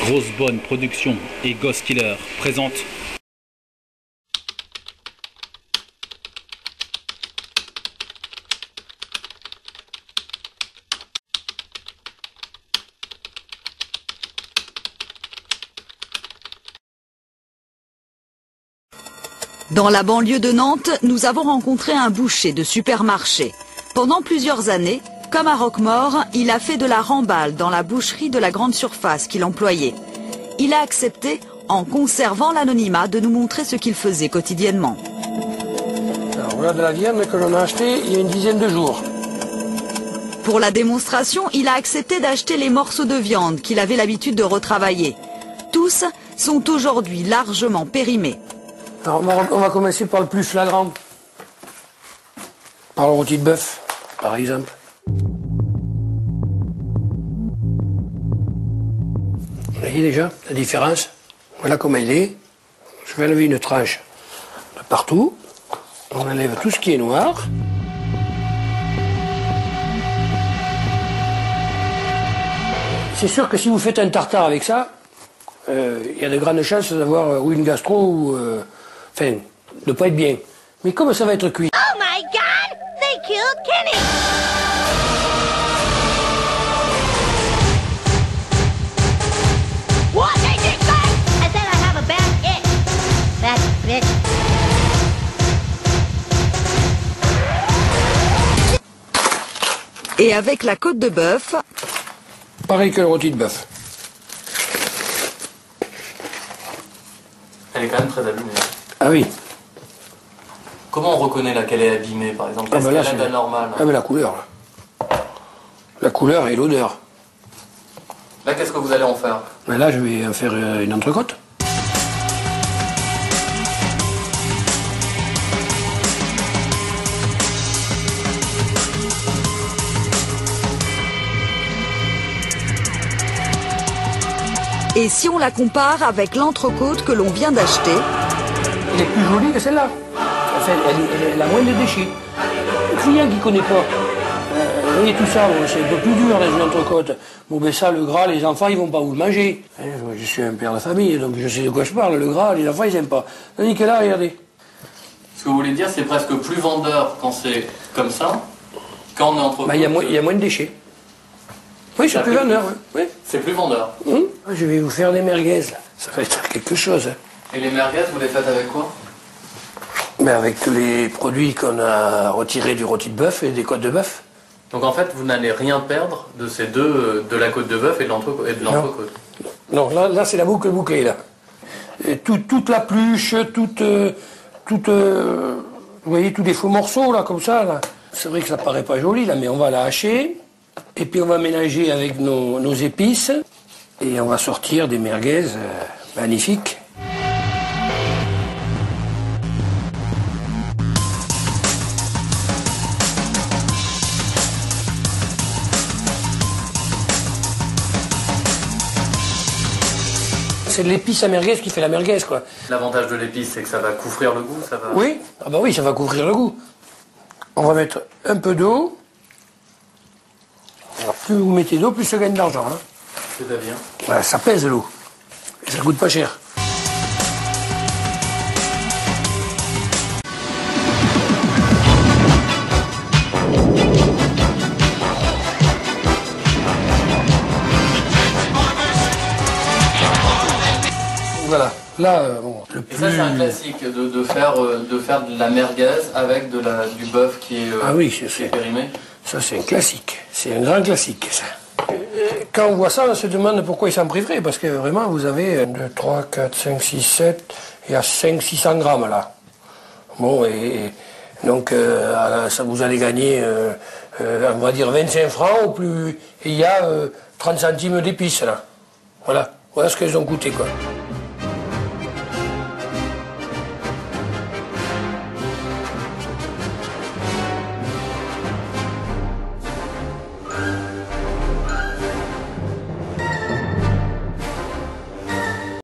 Grosse Bonne Production et Ghost Killer présentent Dans la banlieue de Nantes, nous avons rencontré un boucher de supermarché. Pendant plusieurs années, comme à Roquemaure, il a fait de la remballe dans la boucherie de la grande surface qu'il employait. Il a accepté, en conservant l'anonymat, de nous montrer ce qu'il faisait quotidiennement. Alors voilà de la viande que l'on a achetée il y a une dizaine de jours. Pour la démonstration, il a accepté d'acheter les morceaux de viande qu'il avait l'habitude de retravailler. Tous sont aujourd'hui largement périmés. Alors on va commencer par le plus flagrant. Par le rôti de bœuf, par exemple. Vous voyez déjà la différence? Voilà comment il est. Je vais enlever une tranche de partout. On enlève tout ce qui est noir. C'est sûr que si vous faites un tartare avec ça, il y a de grandes chances d'avoir ou une gastro ou... enfin, de ne pas être bien. Mais comme ça va être cuit... Oh my God! They killed Kenny! What? They did that? I said I have a bad itch. Bad bitch. Et avec la côte de bœuf... Pareil que le rôti de bœuf. Elle est quand même très abîmée. Ah oui. Comment on reconnaît laquelle est abîmée, par exemple? Qu'est-ce qu'elle a d'anormal? Ah mais la couleur, là. La couleur et l'odeur. Là, qu'est-ce que vous allez en faire? Mais là, je vais en faire une entrecôte. Et si on la compare avec l'entrecôte que l'on vient d'acheter... Elle est plus jolie que celle-là. Enfin, elle a moins de déchets. Le client qui ne connaît pas, vous voyez tout ça, bon, c'est un peu plus dur dans une entrecôte. Bon, ben ça, le gras, les enfants, ils vont pas vous le manger. Je suis un père de famille, donc je sais de quoi je parle. Le gras, les enfants, ils n'aiment pas. Tandis que là, regardez. Ce que vous voulez dire, c'est presque plus vendeur quand c'est comme ça, quand on est entrecôte. Ben, il y a moins de déchets. Oui, c'est plus vendeur. Oui. C'est plus vendeur. Je vais vous faire des merguez, là. Ça va être quelque chose. Et les merguez, vous les faites avec quoi? Mais avec les produits qu'on a retirés du rôti de bœuf et des côtes de bœuf. Donc en fait, vous n'allez rien perdre de ces deux, de la côte de bœuf et de l'entrecôte. Non, là c'est la boucle bouclée, là. Et toute la pluche, vous voyez, tous les faux morceaux, là, comme ça, là. C'est vrai que ça paraît pas joli, là, mais on va la hacher. Et puis on va mélanger avec nos épices. Et on va sortir des merguez magnifiques. C'est l'épice à merguez qui fait la merguez, quoi. L'avantage de l'épice, c'est que ça va couvrir le goût, ça va... Oui, ah bah oui, ça va couvrir le goût. On va mettre un peu d'eau. Alors, plus vous mettez d'eau, plus ça gagne d'argent. Hein. C'est-à-dire? Voilà, ça pèse l'eau. Et ça coûte pas cher. Voilà, là, bon, le plus... Et ça, c'est un classique de faire de la merguez avec du bœuf qui est, ah oui, qui est périmé. Ça, c'est un classique. C'est un grand classique, ça. Quand on voit ça, on se demande pourquoi ils s'en priveraient. Parce que vraiment, vous avez 2, 3, 4, 5, 6, 7... Il y a 500-600 grammes, là. Bon, et donc, ça vous allez gagner, on va dire 25 francs au plus... Et il y a 30 centimes d'épices, là. Voilà. Voilà ce qu'elles ont coûté, quoi.